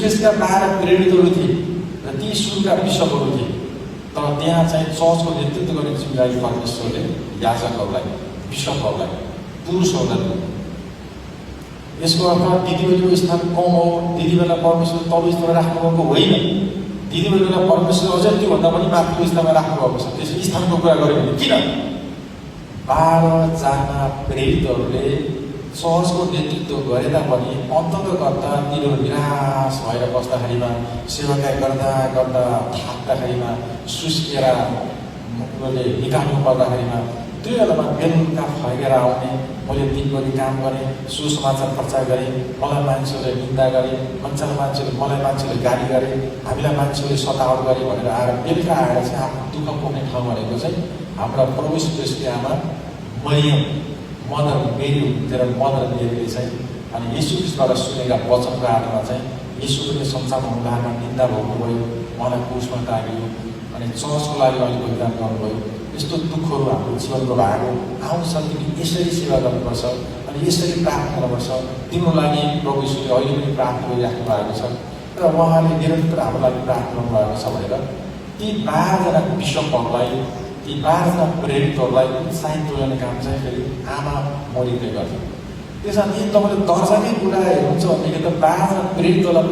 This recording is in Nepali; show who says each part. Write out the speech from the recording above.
Speaker 1: ख्रिस्टका 12 प्रेरितहरू थिए र ती सुरुका बिशपहरू थिए। तर त्यहाँ चाहिँ चर्चको नेतृत्व गर्ने जिम्मेवारी परमेश्वरले याजकहरूलाई, बिशपहरूलाई, पुरुषहरूलाई दिए। यसको अर्थ दिदीबहिनीको स्थान कम हो, दिदीबहिनीलाई परमेश्वरले तल स्थानमा राख्नुभएको होइन। दिदीबहिनीलाई परमेश्वरले अझै त्योभन्दा पनि माथिल्लो स्थानमा राख्नुभएको छ। त्यसो स्थानको कुरा गर्यो भने किन 12 जना प्रेरितहरूले चर्चको नेतृत्व गरे तापनि अन्ततकर्ता तिनीहरू निराश भएर बस्दाखेरिमा, सेवाकाई गर्दा गर्दा थाक्दाखेरिमा, सुस्केर उनीहरूले निकाल्नु पर्दाखेरिमा त्यो बेलामा बेलुका फर्केर आउने, मैले दिनभरि काम गरेँ, सुसमाचार प्रचार गरेँ, मलाई मान्छेहरूले निन्दा गरे, मलाई मान्छेले गाली गरे, हामीलाई मान्छेले सतावट गरे भनेर आएर बेलुका आएर चाहिँ आफ्नो दुःख पोख्ने ठाउँ भनेको चाहिँ हाम्रा प्रभु श्रेष्ठी आमा मरियम, मदर मेरी हुन्थ्यो र मदर मेरीले चाहिँ अनि यीशु ख्रिस्टबाट सुनेका वचनको आधारमा चाहिँ यीशु पनि संसारमा हुँदामा निन्दा भन्नुभयो, मलाई क्रुसमा टाँगियो, अनि चर्चको लागि अलिक बलिदान गर्नुभयो। यस्तो दुःखहरू हाम्रो जीवनको भएको आउँछ। तिमी यसरी सेवा गर्नुपर्छ अनि यसरी प्रार्थना गर्नुपर्छ। तिम्रो लागि प्रभु यीशुले अहिले पनि प्रार्थना गरिराख्नु भएको छ र उहाँले निरन्तर हाम्रो लागि प्रार्थना गर्नुभएको छ भनेर ती 12 जना बिशपहरूलाई, ती 12 जना प्रेरितहरूलाई उत्साहित तुल्याउने काम चाहिँ फेरि आमा मरियमले गर्छ। त्यसमा यदि तपाईँले दर्शनै कुरा हेर्नुहुन्छ भनेदेखि त 12 जना प्रेरितहरूलाई